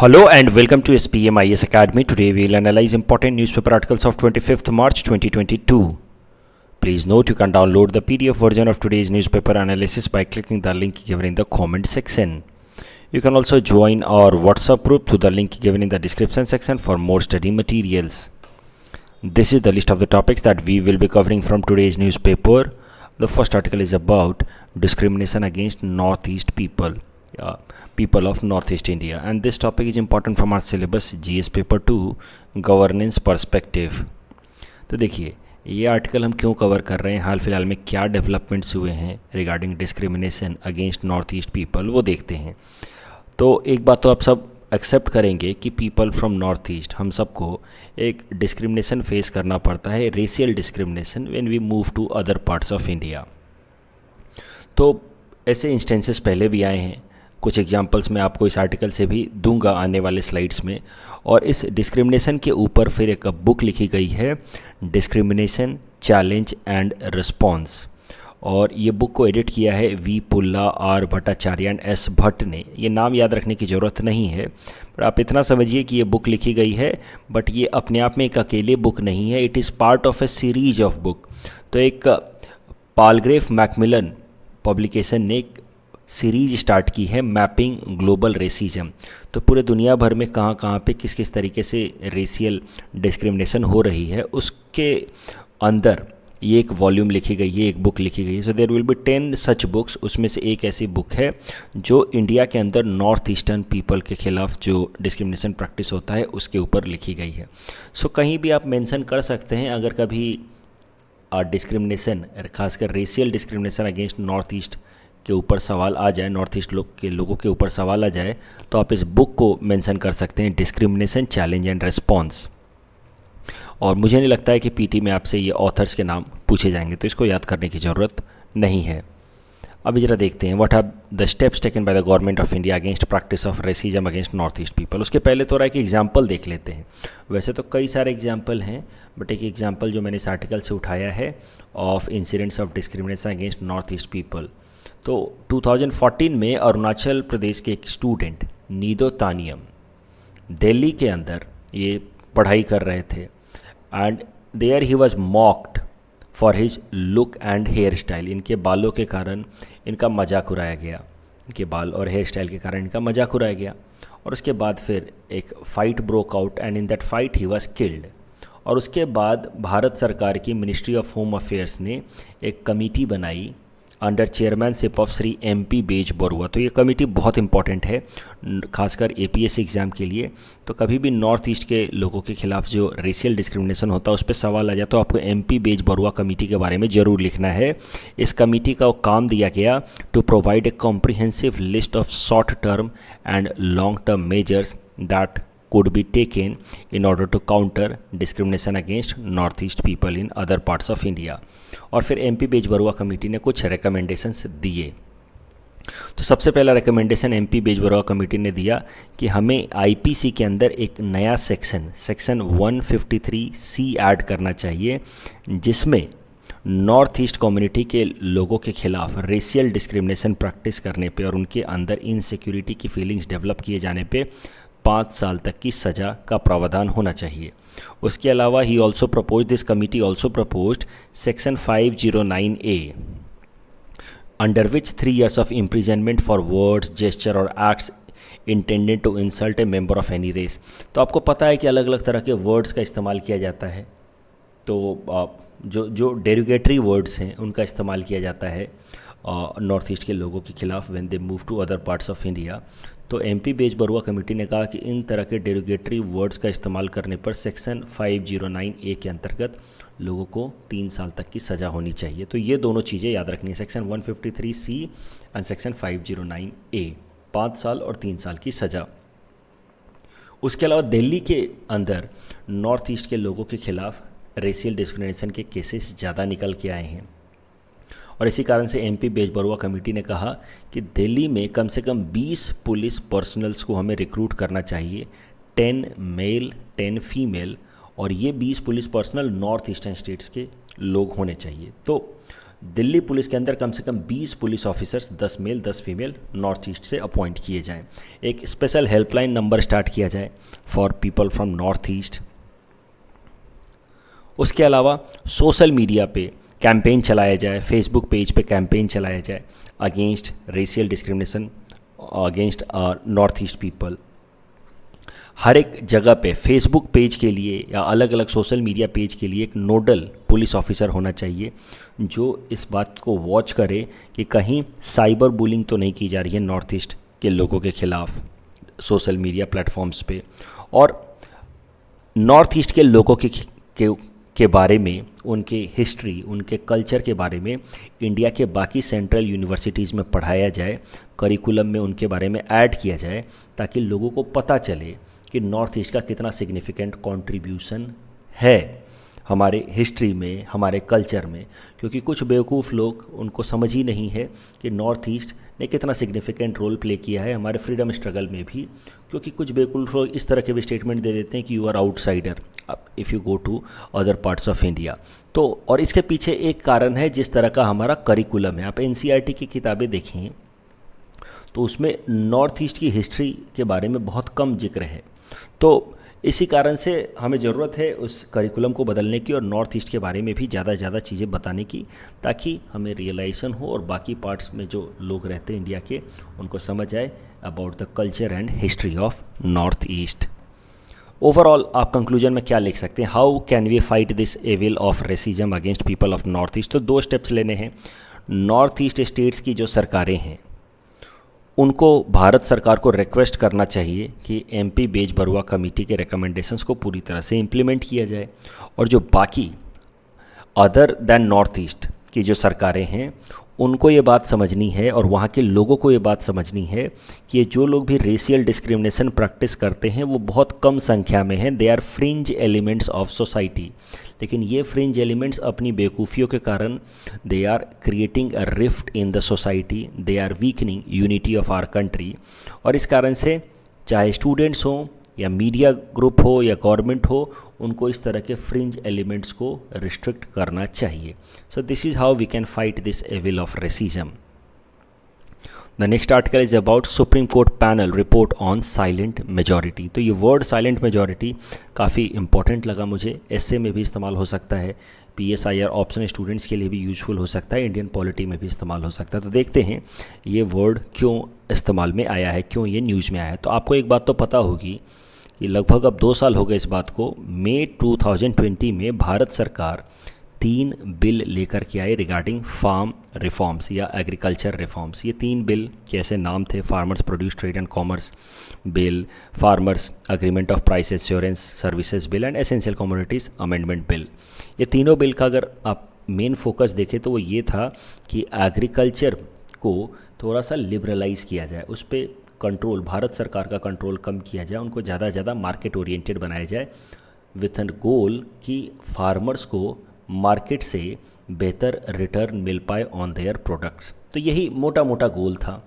Hello and welcome to SPM IS Academy. Today we will analyze important newspaper articles of 25th March 2022. Please note you can download the PDF version of today's newspaper analysis by clicking the link given in the comment section. You can also join our WhatsApp group through the link given in the description section for more study materials. This is the list of the topics that we will be covering from today's newspaper. The first article is about discrimination against Northeast people. People of Northeast India, and this topic is important from our syllabus GS paper 2 governance perspective. तो देखिए ये article हम क्यों cover कर रहे हैं, हाल फिलहाल में क्या डेवलपमेंट्स हुए हैं regarding discrimination against north east people, वो देखते हैं। तो एक बात तो आप सब एक्सेप्ट करेंगे कि पीपल फ्रॉम नॉर्थ ईस्ट, हम सबको एक डिस्क्रिमिनेशन फेस करना पड़ता है, racial discrimination when we move to other parts of India. तो ऐसे इंस्टेंसेस पहले भी आए हैं, कुछ एग्जांपल्स मैं आपको इस आर्टिकल से भी दूंगा आने वाले स्लाइड्स में। और इस डिस्क्रिमिनेशन के ऊपर फिर एक बुक लिखी गई है, डिस्क्रिमिनेशन चैलेंज एंड रिस्पॉन्स, और ये बुक को एडिट किया है V Pulla, R Bhattacharya and S Bhatt ने। ये नाम याद रखने की ज़रूरत नहीं है, पर आप इतना समझिए कि ये बुक लिखी गई है, बट ये अपने आप में एक अकेले बुक नहीं है, it is part of A series of book. तो एक पालग्रेफ मैकमिलन पब्लिकेशन ने एक सीरीज स्टार्ट की है, मैपिंग ग्लोबल रेसिज्म। तो पूरे दुनिया भर में कहाँ कहाँ पे किस किस तरीके से रेशियल डिस्क्रिमिनेशन हो रही है, उसके अंदर ये एक वॉल्यूम लिखी गई है, एक बुक लिखी गई है। So there will be 10 such books, उसमें से एक ऐसी बुक है जो इंडिया के अंदर नॉर्थ ईस्टर्न पीपल के खिलाफ जो डिस्क्रिमिनेशन प्रैक्टिस होता है उसके ऊपर लिखी गई है। सो कहीं भी आप मेंशन कर सकते हैं, अगर कभी डिस्क्रिमिनेशन, खासकर racial discrimination against north east के ऊपर सवाल आ जाए, नॉर्थ ईस्ट लोगों के ऊपर सवाल आ जाए, तो आप इस बुक को मेंशन कर सकते हैं, डिस्क्रिमिनेशन चैलेंज एंड रिस्पॉन्स। और मुझे नहीं लगता है कि पीटी में आपसे ये ऑथर्स के नाम पूछे जाएंगे, तो इसको याद करने की ज़रूरत नहीं है। अभी ज़रा देखते हैं what are the steps taken by the government of India against practice of racism against north east people. उसके पहले तो एक एग्जाम्पल देख लेते हैं। वैसे तो कई सारे एग्जाम्पल हैं, बट एक एग्जाम्पल जो मैंने इस आर्टिकल से उठाया है of incidents of discrimination against north east people. तो 2014 में अरुणाचल प्रदेश के एक स्टूडेंट नीदो तानियम दिल्ली के अंदर ये पढ़ाई कर रहे थे, and there he was mocked for his look and hair style. इनके बालों के कारण इनका मजाक उड़ाया गया, इनके बाल और हेयर स्टाइल के कारण इनका मजाक उड़ाया गया। और उसके बाद फिर एक fight broke out and in that fight he was killed. और उसके बाद भारत सरकार की मिनिस्ट्री ऑफ होम अफेयर्स ने एक कमेटी बनाई under chairmanship of Shri MP Bezbaruah. तो ये कमेटी बहुत इंपॉर्टेंट है, खासकर APS एग्ज़ाम के लिए। तो कभी भी नॉर्थ ईस्ट के लोगों के खिलाफ जो रेशियल डिस्क्रिमिनेशन होता है उस पर सवाल आ जाए, तो आपको MP बेज बरुआ कमेटी के बारे में ज़रूर लिखना है। इस कमेटी का काम दिया गया to provide a comprehensive list of short term and long term measures that could be taken in order to counter discrimination against northeast people in other parts of India। और फिर MP बेज बरुआ कमेटी ने कुछ recommendations दिए। तो सबसे पहला recommendation MP Bezbaruah committee ने दिया कि हमें IPC के अंदर एक नया सेक्शन 153C ऐड करना चाहिए, जिसमें नॉर्थ ईस्ट कम्युनिटी के लोगों के खिलाफ रेशियल डिस्क्रिमिनेशन प्रैक्टिस करने पे और उनके अंदर इनसिक्योरिटी की फीलिंग्स डेवलप किए जाने पे 5 साल तक की सज़ा का प्रावधान होना चाहिए। उसके अलावा he also propose, this committee also proposed section 509A under which 3 years of imprisonment for words, gesture और acts intended to insult a member of any race. तो आपको पता है कि अलग अलग तरह के वर्ड्स का इस्तेमाल किया जाता है, तो जो डेरिगेटरी वर्ड्स हैं उनका इस्तेमाल किया जाता है नॉर्थ ईस्ट के लोगों के खिलाफ when they move to other parts of India. तो MP बेज बरुआ कमेटी ने कहा कि इन तरह के डेरिगेटरी वर्ड्स का इस्तेमाल करने पर सेक्शन 509A के अंतर्गत लोगों को 3 साल तक की सज़ा होनी चाहिए। तो ये दोनों चीज़ें याद रखनी है, section 153C and section 509A, 5 साल और 3 साल की सज़ा। उसके अलावा दिल्ली के अंदर नॉर्थ ईस्ट के लोगों के खिलाफ रेशियल डिस्क्रिमिनेशन के केसेस ज़्यादा निकल के आए हैं, और इसी कारण से MP बेज बरुआ कमेटी ने कहा कि दिल्ली में कम से कम 20 पुलिस पर्सनल्स को हमें रिक्रूट करना चाहिए, 10 मेल 10 फीमेल, और ये 20 police personal north eastern states के लोग होने चाहिए। तो दिल्ली पुलिस के अंदर कम से कम 20 police officers, 10 male 10 female North East से अपॉइंट किए जाएं। एक स्पेशल हेल्पलाइन नंबर स्टार्ट किया जाए for people from North East. उसके अलावा सोशल मीडिया पे कैंपेन चलाया जाए, फेसबुक पेज पे कैंपेन चलाया जाए against racial discrimination against north east people. हर एक जगह पे फेसबुक पेज के लिए या अलग अलग सोशल मीडिया पेज के लिए एक नोडल पुलिस ऑफिसर होना चाहिए जो इस बात को वॉच करे कि कहीं साइबर बुलिंग तो नहीं की जा रही है नॉर्थ ईस्ट के लोगों के खिलाफ सोशल मीडिया प्लेटफॉर्म्स पे। और नॉर्थ ईस्ट के लोगों के बारे में, उनके हिस्ट्री, उनके कल्चर के बारे में इंडिया के बाकी सेंट्रल यूनिवर्सिटीज़ में पढ़ाया जाए, करिकुलम में उनके बारे में ऐड किया जाए, ताकि लोगों को पता चले कि नॉर्थ ईस्ट का कितना सिग्निफिकेंट कंट्रीब्यूशन है हमारे हिस्ट्री में, हमारे कल्चर में। क्योंकि कुछ बेवकूफ़ लोग, उनको समझ ही नहीं है कि नॉर्थ ईस्ट ने कितना सिग्निफिकेंट रोल प्ले किया है हमारे फ्रीडम स्ट्रगल में भी। क्योंकि कुछ बेवकूफ़ लोग इस तरह के भी स्टेटमेंट दे देते हैं कि you are outsider if you go to other parts of India. तो और इसके पीछे एक कारण है जिस तरह का हमारा करिकुलम है। आप एनसीईआरटी की किताबें देखें तो उसमें नॉर्थ ईस्ट की हिस्ट्री के बारे में बहुत कम जिक्र है। तो इसी कारण से हमें ज़रूरत है उस करिकुलम को बदलने की और नॉर्थ ईस्ट के बारे में भी ज़्यादा ज़्यादा चीज़ें बताने की, ताकि हमें रियलाइजेशन हो और बाकी पार्ट्स में जो लोग रहते हैं इंडिया के, उनको समझ आए about the culture and history of North East. Overall आप कंक्लूजन में क्या लिख सकते हैं? How can we fight this evil of racism against people of North East? तो 2 स्टेप्स लेने हैं। नॉर्थ ईस्ट स्टेट्स की जो सरकारें हैं उनको भारत सरकार को रिक्वेस्ट करना चाहिए कि एमपी बेज बरुआ कमेटी के रिकमेंडेशंस को पूरी तरह से इम्प्लीमेंट किया जाए। और जो बाकी अदर दैन नॉर्थ ईस्ट की जो सरकारें हैं उनको ये बात समझनी है और वहाँ के लोगों को ये बात समझनी है कि ये जो लोग भी रेशियल डिस्क्रिमिनेशन प्रैक्टिस करते हैं वो बहुत कम संख्या में हैं। They are fringe elements of society. लेकिन ये फ्रिंज एलिमेंट्स अपनी बेवकूफ़ियों के कारण they are creating a rift in the society, they are weakening unity of our country. और इस कारण से चाहे स्टूडेंट्स हों या मीडिया ग्रुप हो या गवर्नमेंट हो, उनको इस तरह के फ्रिंज एलिमेंट्स को रिस्ट्रिक्ट करना चाहिए। So this is how we can fight this evil of racism. The next article is about supreme court panel report on silent majority. तो ये वर्ड साइलेंट मेजॉरिटी काफ़ी इंपॉर्टेंट लगा मुझे। एसए में भी इस्तेमाल हो सकता है, पीएसआईआर ऑप्शन स्टूडेंट्स के लिए भी यूजफुल हो सकता है, इंडियन पॉलिटी में भी इस्तेमाल हो सकता है। तो देखते हैं ये वर्ड क्यों इस्तेमाल में आया है, क्यों ये न्यूज़ में आया है। तो आपको एक बात तो पता होगी कि लगभग अब 2 साल हो गए इस बात को। मई 2020 में भारत सरकार 3 बिल लेकर के आए रिगार्डिंग फार्म रिफॉर्म्स या एग्रीकल्चर रिफॉर्म्स। ये 3 बिल के ऐसे नाम थे: farmers produce trade and commerce bill, farmers agreement of price assurance services bill and essential commodities amendment bill. ये तीनों बिल का अगर आप मेन फोकस देखें तो वो ये था कि एग्रीकल्चर को थोड़ा सा लिबरलाइज़ किया जाए, उस पर कंट्रोल, भारत सरकार का कंट्रोल कम किया जाए, उनको ज़्यादा से ज़्यादा मार्केट ओरिएंटेड बनाया जाए विथ एन गोल कि फार्मर्स को मार्केट से बेहतर रिटर्न मिल पाए ऑन देयर प्रोडक्ट्स। तो यही मोटा मोटा गोल था।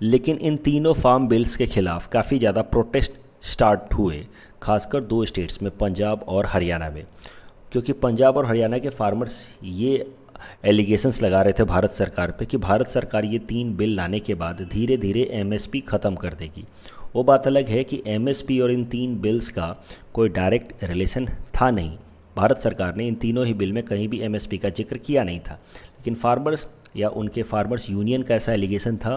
लेकिन इन तीनों फार्म बिल्स के खिलाफ काफ़ी ज़्यादा प्रोटेस्ट स्टार्ट हुए, खासकर 2 स्टेट्स में, पंजाब और हरियाणा में। क्योंकि पंजाब और हरियाणा के फार्मर्स ये एलिगेशंस लगा रहे थे भारत सरकार पे कि भारत सरकार ये 3 बिल लाने के बाद धीरे धीरे एमएसपी ख़त्म कर देगी। वो बात अलग है कि एमएसपी और इन 3 बिल्स का कोई डायरेक्ट रिलेशन था नहीं। भारत सरकार ने इन तीनों ही बिल में कहीं भी एमएसपी का जिक्र किया नहीं था। लेकिन फार्मर्स या उनके फार्मर्स यूनियन का ऐसा एलिगेशन था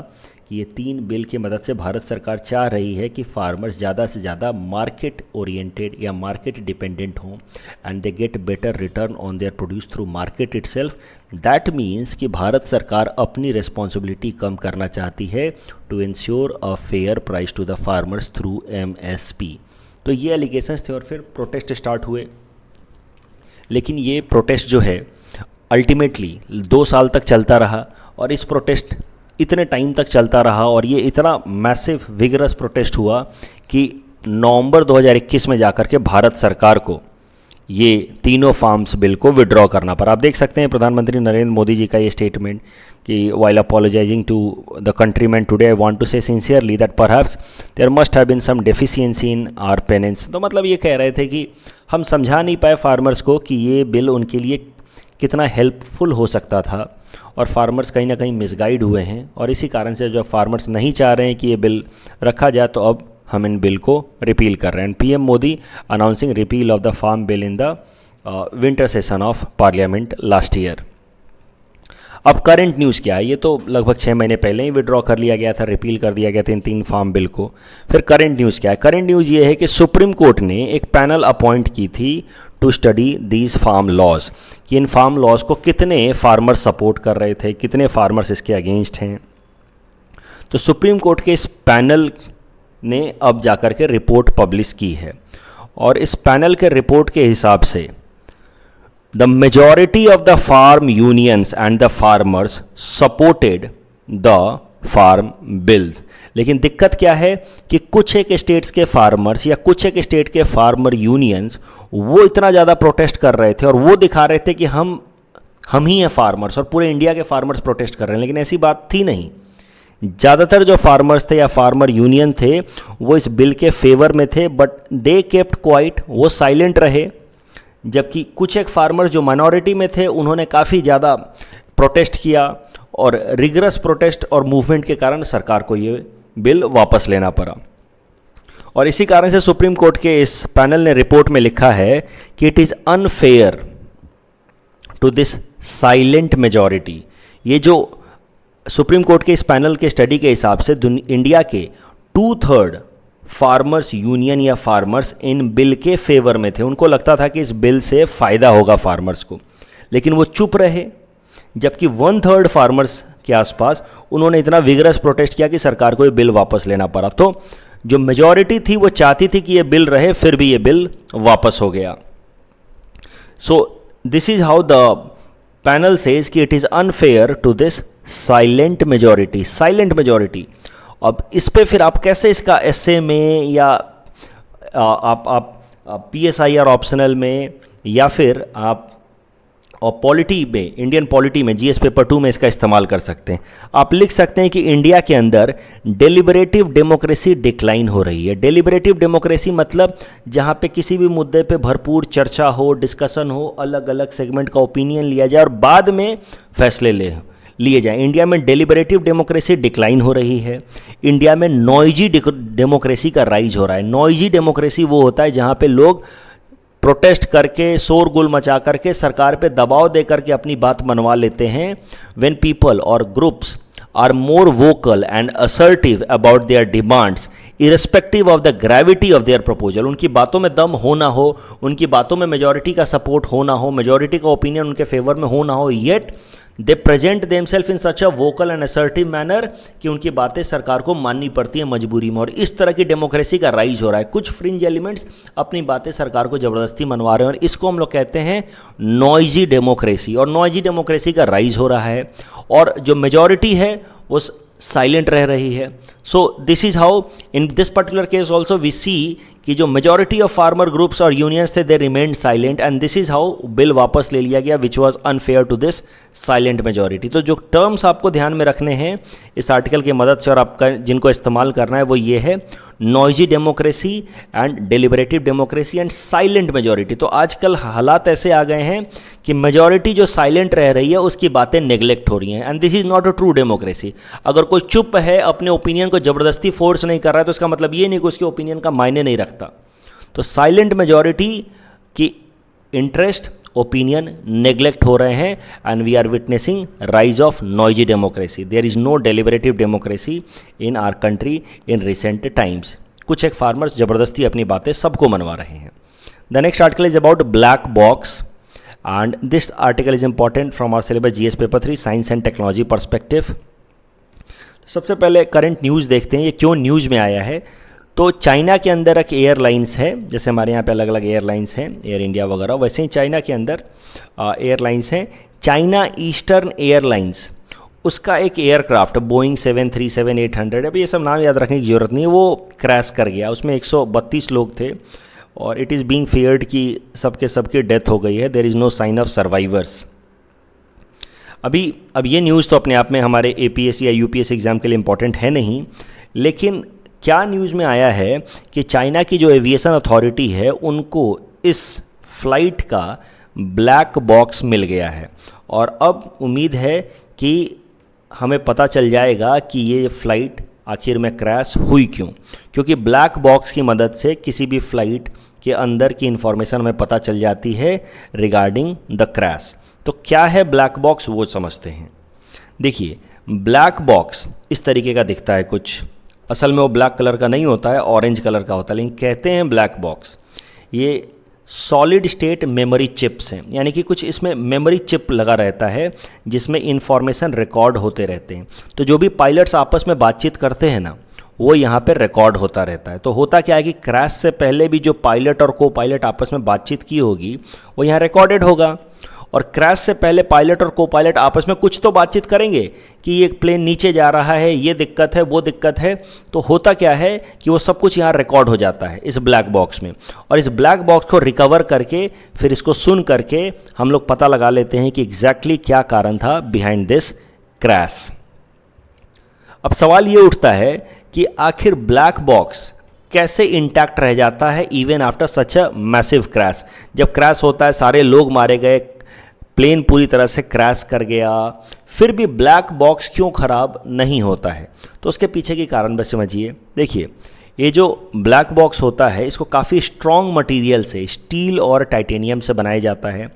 कि ये 3 बिल की मदद से भारत सरकार चाह रही है कि फार्मर्स ज़्यादा से ज़्यादा मार्केट ओरिएंटेड या मार्केट डिपेंडेंट हों and they get better return on their produce through market itself. That means कि भारत सरकार अपनी रिस्पॉन्सिबिलिटी कम करना चाहती है to ensure a fair price to the farmers through MSP. तो ये एलिगेशंस थे और फिर प्रोटेस्ट स्टार्ट हुए। लेकिन ये प्रोटेस्ट जो है अल्टीमेटली 2 साल तक चलता रहा और इस प्रोटेस्ट इतने टाइम तक चलता रहा और ये इतना मैसिव विगरस प्रोटेस्ट हुआ कि नवंबर 2021 में जाकर के भारत सरकार को ये तीनों फार्म्स बिल को विड्रॉ करना पड़ा। आप देख सकते हैं प्रधानमंत्री नरेंद्र मोदी जी का ये स्टेटमेंट कि while apologising to the countryman today I want to say sincerely that perhaps there must have been some deficiency in our penance. तो मतलब ये कह रहे थे कि हम समझा नहीं पाए फार्मर्स को कि ये बिल उनके लिए कितना हेल्पफुल हो सकता था, और फार्मर्स कहीं ना कहीं मिसगाइड हुए हैं, और इसी कारण से जब फार्मर्स नहीं चाह रहे हैं कि ये बिल रखा जाए तो अब हम इन बिल को रिपील कर रहे हैं। PM Modi announcing repeal of the farm bill in the winter session of parliament last year. अब करंट न्यूज़ क्या है, ये तो लगभग 6 महीने पहले ही विड्रॉ कर लिया गया था, रिपील कर दिया गया था इन 3 फार्म बिल को। फिर करंट न्यूज़ क्या है, करंट न्यूज़ ये है कि सुप्रीम कोर्ट ने एक पैनल अपॉइंट की थी to study these farm laws, कि इन फार्म लॉज को कितने फार्मर्स सपोर्ट कर रहे थे, कितने फार्मर्स इसके अगेंस्ट हैं। तो सुप्रीम कोर्ट के इस पैनल ने अब जाकर के रिपोर्ट पब्लिश की है, और इस पैनल के रिपोर्ट के हिसाब से the majority of the farm unions and the farmers supported the farm bills। लेकिन दिक्कत क्या है कि कुछ एक स्टेट्स के फार्मर्स या कुछ एक स्टेट के फार्मर यूनियंस वो इतना ज़्यादा प्रोटेस्ट कर रहे थे और वो दिखा रहे थे कि हम ही हैं फार्मर्स, और पूरे इंडिया के फार्मर्स प्रोटेस्ट कर रहे हैं, लेकिन ऐसी बात थी नहीं। ज़्यादातर जो फार्मर्स थे या फार्मर यूनियन थे वो इस बिल के फेवर में थे, बट दे केप्ट क्वाइट, वो साइलेंट रहे। जबकि कुछ एक फार्मर जो माइनॉरिटी में थे उन्होंने काफ़ी ज़्यादा प्रोटेस्ट किया, और रिगरस प्रोटेस्ट और मूवमेंट के कारण सरकार को ये बिल वापस लेना पड़ा। और इसी कारण से सुप्रीम कोर्ट के इस पैनल ने रिपोर्ट में लिखा है कि it is unfair to this silent majority. ये जो सुप्रीम कोर्ट के इस पैनल के स्टडी के हिसाब से इंडिया के 2/3 फार्मर्स यूनियन या फार्मर्स इन बिल के फेवर में थे, उनको लगता था कि इस बिल से फ़ायदा होगा फार्मर्स को, लेकिन वो चुप रहे। जबकि 1/3 फार्मर्स के आसपास उन्होंने इतना विगरस प्रोटेस्ट किया कि सरकार को ये बिल वापस लेना पड़ा। तो जो मेजॉरिटी थी वो चाहती थी कि ये बिल रहे, फिर भी ये बिल वापस हो गया। So this is how the panel says कि it is unfair to this silent majority. Silent majority, अब इस पे फिर आप कैसे इसका एसए में या आप पीएसआईआर ऑप्शनल में या फिर आप और पॉलिटी में, इंडियन पॉलिटी में जीएस पेपर 2 में इसका इस्तेमाल कर सकते हैं। आप लिख सकते हैं कि इंडिया के अंदर डेलिबरेटिव डेमोक्रेसी डिक्लाइन हो रही है। डेलिबरेटिव डेमोक्रेसी मतलब जहाँ पे किसी भी मुद्दे पे भरपूर चर्चा हो, डिस्कशन हो, अलग अलग सेगमेंट का ओपिनियन लिया जाए और बाद में फैसले लिए जाएं। इंडिया में डेलिबरेटिव डेमोक्रेसी डिक्लाइन हो रही है। इंडिया में नॉइजी डेमोक्रेसी का राइज हो रहा है। नॉइजी डेमोक्रेसी वो होता है जहाँ पे लोग प्रोटेस्ट करके, शोरगुल मचा करके, सरकार पे दबाव दे करके अपनी बात मनवा लेते हैं। व्हेन पीपल और groups are more vocal and assertive about their demands irrespective of the gravity of their proposal. उनकी बातों में दम हो ना हो, उनकी बातों में मेजॉरिटी का सपोर्ट हो ना हो, मेजॉरिटी का ओपिनियन उनके फेवर में हो ना हो, yet they present themselves in such a vocal and assertive manner कि उनकी बातें सरकार को माननी पड़ती है मजबूरी में। और इस तरह की डेमोक्रेसी का राइज हो रहा है। कुछ फ्रिंज एलिमेंट्स अपनी बातें सरकार को ज़बरदस्ती मनवा रहे हैं, और इसको हम लोग कहते हैं नॉइजी डेमोक्रेसी। और नॉइजी डेमोक्रेसी का राइज हो रहा है, और जो मेजॉरिटी है वो साइलेंट रह रही है। So this is how in this particular case also we see कि जो मेजॉरिटी ऑफ फार्मर ग्रुप्स और यूनियंस थे they remained silent, and this is how bill वापस ले लिया गया, which was unfair to this silent majority. तो जो टर्म्स आपको ध्यान में रखने हैं इस आर्टिकल की मदद से और आपका जिनको इस्तेमाल करना है वो ये है noisy democracy and deliberative democracy and silent majority. तो आजकल हालात ऐसे आ गए हैं कि मेजॉरिटी जो साइलेंट रह रही है उसकी बातें नेग्लेक्ट हो रही हैं, and this is not a true democracy. अगर कोई चुप है, अपने ओपिनियन को ज़बरदस्ती फोर्स नहीं कर रहा है, तो इसका मतलब ये नहीं कि उसके ओपिनियन का मायने नहीं रखता। तो साइलेंट मेजॉरिटी की इंटरेस्ट, ओपिनियन नेग्लेक्ट हो रहे हैं, and we are witnessing rise of noisy democracy. There is no deliberative democracy in our country in recent times. कुछ एक फार्मर्स ज़बरदस्ती अपनी बातें सबको मनवा रहे हैं। The next article is about black box, and this article is important from our syllabus GS paper 3 science and technology perspective. सबसे पहले करंट न्यूज़ देखते हैं, ये क्यों न्यूज़ में आया है। तो चाइना के अंदर एक एयरलाइंस है, जैसे हमारे यहाँ पे अलग अलग एयरलाइंस हैं, एयर इंडिया वगैरह, वैसे ही चाइना के अंदर एयरलाइंस हैं। चाइना ईस्टर्न एयरलाइंस, उसका एक एयरक्राफ्ट बोइंग 737-800, अभी ये सब नाम याद रखने की ज़रूरत नहीं है, वो क्रैश कर गया। उसमें 132 लोग थे, और इट इज़ बीइंग फियर्ड कि सबकी डेथ हो गई है। There is no sign of survivors. अब ये न्यूज़ तो अपने आप में हमारे APSC या UPSC एग्ज़ाम के लिए इम्पॉर्टेंट है नहीं, लेकिन क्या न्यूज़ में आया है कि चाइना की जो एविएशन अथॉरिटी है उनको इस फ्लाइट का ब्लैक बॉक्स मिल गया है और अब उम्मीद है कि हमें पता चल जाएगा कि ये फ़्लाइट आखिर में क्रैश हुई क्यों, क्योंकि ब्लैक बॉक्स की मदद से किसी भी फ़्लाइट के अंदर की इन्फॉर्मेशन हमें पता चल जाती है रिगार्डिंग द क्रैश। तो क्या है ब्लैक बॉक्स वो समझते हैं। देखिए, ब्लैक बॉक्स इस तरीके का दिखता है कुछ, असल में वो ब्लैक कलर का नहीं होता है, ऑरेंज कलर का होता है, लेकिन कहते हैं ब्लैक बॉक्स। ये सॉलिड स्टेट मेमोरी चिप्स हैं, यानी कि कुछ इसमें मेमोरी चिप लगा रहता है जिसमें इंफॉर्मेशन रिकॉर्ड होते रहते हैं। तो जो भी पायलट्स आपस में बातचीत करते हैं ना, वो यहाँ पे रिकॉर्ड होता रहता है। तो होता क्या है कि क्रैश से पहले भी जो पायलट और को पायलट आपस में बातचीत की होगी वो यहाँ रिकॉर्डेड होगा, और क्रैश से पहले पायलट और को पायलट आपस में कुछ तो बातचीत करेंगे कि ये प्लेन नीचे जा रहा है, ये दिक्कत है, वो दिक्कत है। तो होता क्या है कि वो सब कुछ यहाँ रिकॉर्ड हो जाता है इस ब्लैक बॉक्स में, और इस ब्लैक बॉक्स को रिकवर करके फिर इसको सुन करके हम लोग पता लगा लेते हैं कि एग्जैक्टली क्या कारण था बिहाइंड दिस क्रैश। अब सवाल ये उठता है कि आखिर ब्लैक बॉक्स कैसे इंटैक्ट रह जाता है even after such a massive crash. जब क्रैश होता है, सारे लोग मारे गए, प्लेन पूरी तरह से क्रैश कर गया, फिर भी ब्लैक बॉक्स क्यों ख़राब नहीं होता है? तो उसके पीछे के कारण बस समझिए। देखिए, ये जो ब्लैक बॉक्स होता है इसको काफ़ी स्ट्रॉन्ग मटेरियल से, स्टील और टाइटेनियम से बनाया जाता है,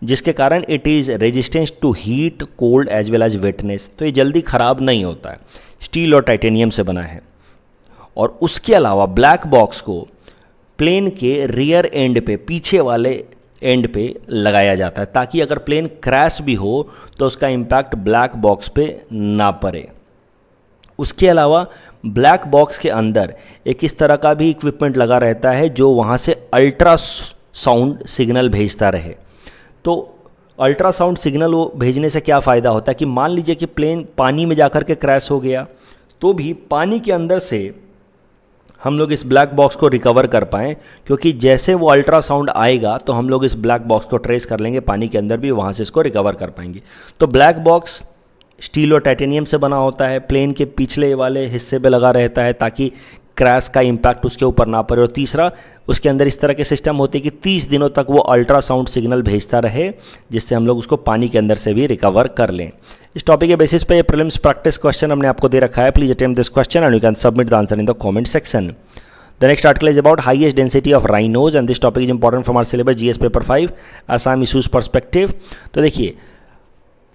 जिसके कारण it is resistance to heat, cold as well as wetness. तो ये जल्दी ख़राब नहीं होता है, स्टील और टाइटेनियम से बना है। और उसके अलावा ब्लैक बॉक्स को प्लेन के रियर एंड पे, पीछे वाले एंड पे लगाया जाता है, ताकि अगर प्लेन क्रैश भी हो तो उसका इम्पैक्ट ब्लैक बॉक्स पे ना पड़े। उसके अलावा ब्लैक बॉक्स के अंदर एक इस तरह का भी इक्विपमेंट लगा रहता है जो वहाँ से अल्ट्रासाउंड सिग्नल भेजता रहे। तो अल्ट्रासाउंड सिग्नल वो भेजने से क्या फ़ायदा होता है कि मान लीजिए कि प्लेन पानी में जाकर के क्रैश हो गया, तो भी पानी के अंदर से हम लोग इस ब्लैक बॉक्स को रिकवर कर पाएँ, क्योंकि जैसे वो अल्ट्रासाउंड आएगा तो हम लोग इस ब्लैक बॉक्स को ट्रेस कर लेंगे पानी के अंदर भी, वहाँ से इसको रिकवर कर पाएंगे। तो ब्लैक बॉक्स स्टील और टाइटेनियम से बना होता है, प्लेन के पिछले वाले हिस्से पे लगा रहता है ताकि क्रैश का इम्पैक्ट उसके ऊपर ना पड़े। और तीसरा, उसके अंदर इस तरह के सिस्टम होते हैं कि 30 दिनों तक वो अल्ट्रासाउंड सिग्नल भेजता रहे, जिससे हम लोग उसको पानी के अंदर से भी रिकवर कर लें। इस टॉपिक के बेसिस पे ये प्रीलिम्स प्रैक्टिस क्वेश्चन हमने आपको दे रखा है। Please attempt this question and you can submit the answer in the comment section. The next article is about highest density of rhinos and this topic is important from our syllabus GS paper 5 Assam issues perspective। तो देखिए,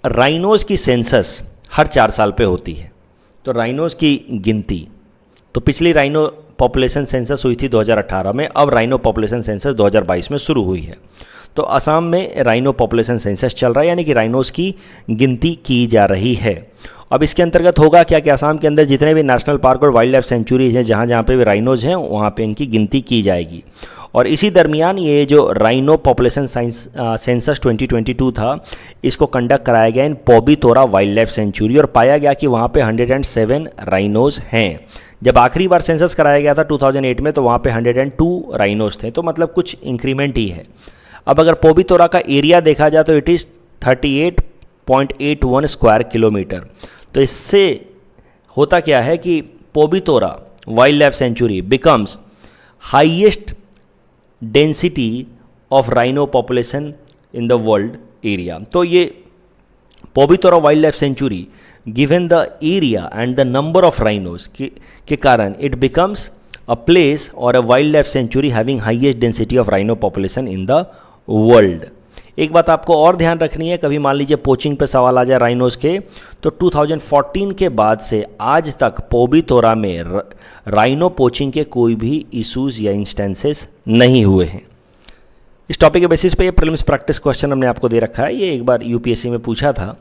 rhinos की census हर 4 साल पे होती है। तो rhinos की गिनती, तो पिछली राइनो पॉपुलेशन सेंसस हुई थी 2018 में, अब राइनो पॉपुलेशन सेंसस 2022 में शुरू हुई है। तो असम में राइनो पॉपुलेशन सेंसस चल रहा है, यानी कि राइनोज की गिनती की जा रही है। अब इसके अंतर्गत होगा क्या कि असम के अंदर जितने भी नेशनल पार्क और वाइल्ड लाइफ सेंचुरीज हैं, जहाँ जहाँ पे भी राइनोज हैं, वहाँ पे इनकी गिनती की जाएगी। और इसी दरमियान ये जो राइनो पॉपुलेशन सेंसस 2022 था, इसको कंडक्ट कराया गया इन पोबितोरा वाइल्ड लाइफ सेंचुरी, और पाया गया कि वहाँ पे 107 राइनोज हैं। जब आखिरी बार सेंसस कराया गया था 2008 में, तो वहाँ पे 102 राइनोज थे, तो मतलब कुछ इंक्रीमेंट ही है। अब अगर पोबितोरा का एरिया देखा जाए तो इट इज़ 38.81 स्क्वायर किलोमीटर। तो इससे होता क्या है कि Pobitora wild life sanctuary becomes highest density of rhino population in the world area. तो ये Pobitora wild life sanctuary given the area and the number of rhinos के कारण इट बिकम्स अ प्लेस और a wild life sanctuary having highest density of rhino population in the world. एक बात आपको और ध्यान रखनी है, कभी मान लीजिए पोचिंग पे सवाल आ जाए राइनोज के, तो 2014 के बाद से आज तक पोबितोरा में राइनो पोचिंग के कोई भी इशूज़ या इंस्टेंसेस नहीं हुए हैं। इस टॉपिक के बेसिस पे ये प्रीलिम्स प्रैक्टिस क्वेश्चन हमने आपको दे रखा है। ये एक बार यूपीएससी में पूछा था,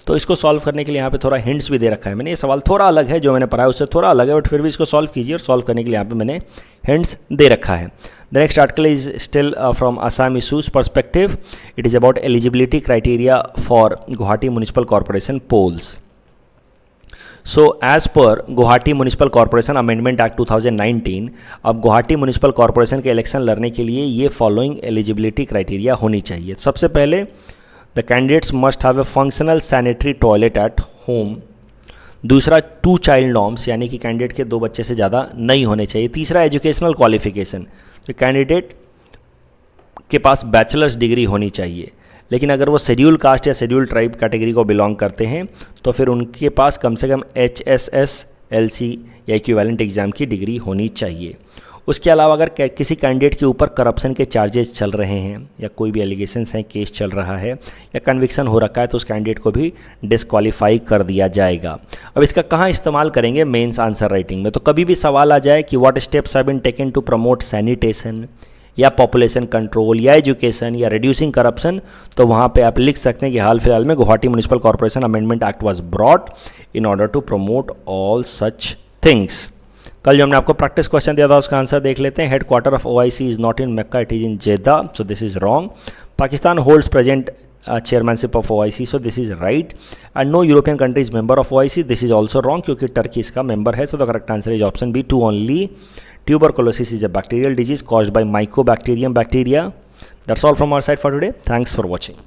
तो इसको सॉल्व करने के लिए यहाँ पे थोड़ा हिंट्स भी दे रखा है मैंने। ये सवाल थोड़ा अलग है, जो मैंने पढ़ा है उससे थोड़ा अलग है, बट फिर भी इसको सॉल्व कीजिए, और सॉल्व करने के लिए यहाँ पे मैंने हिंट्स दे रखा है। The next article is still from Assam issues perspective. It is about eligibility criteria for Guwahati municipal corporation polls. So as per Guwahati municipal corporation amendment act 2019, अब गुवाहाटी म्यूनिसिपल कॉर्पोरेशन के इलेक्शन लड़ने के लिए ये फॉलोइंग एलिजिबिलिटी क्राइटेरिया होनी चाहिए। सबसे पहले, the candidates must have a functional sanitary toilet at home. दूसरा, 2 चाइल्ड नॉर्म्स, यानी कि कैंडिडेट के 2 बच्चे से ज़्यादा नहीं होने चाहिए। तीसरा, एजुकेशनल क्वालिफिकेशन, तो कैंडिडेट के पास बैचलर्स डिग्री होनी चाहिए। लेकिन अगर वो शेड्यूल कास्ट या शेड्यूल ट्राइब कैटेगरी को बिलोंग करते हैं तो फिर उनके पास कम से कम HSS LC या इक्विवेलेंट एग्ज़ाम की डिग्री होनी चाहिए। उसके अलावा अगर किसी कैंडिडेट के ऊपर करप्शन के चार्जेस चल रहे हैं या कोई भी एलिगेशंस हैं, केस चल रहा है या कन्विक्शन हो रखा है तो उस कैंडिडेट को भी डिस्क्वालीफाई कर दिया जाएगा। अब इसका कहाँ इस्तेमाल करेंगे? मेंस आंसर राइटिंग में। तो कभी भी सवाल आ जाए कि what steps have been taken to promote sanitation या पॉपुलेशन कंट्रोल या एजुकेशन या रिड्यूसिंग करप्शन, तो वहाँ पे आप लिख सकते हैं कि हाल फिलहाल में Guwahati municipal corporation amendment act was brought in order to promote all such things. कल जो हमने आपको प्रैक्टिस क्वेश्चन दिया था उसका आंसर देख लेते हैं। Headquarter of OIC is not in Mecca, it is in Jeddah, so this is wrong. Pakistan holds present chairmanship of OIC, so this is right. And no European country is member of OIC, this is also wrong क्योंकि Turkey इसका member है, so the correct answer is option B 2 only. Tuberculosis is a bacterial disease caused by Mycobacterium bacteria. That's all from our side for today. Thanks for watching.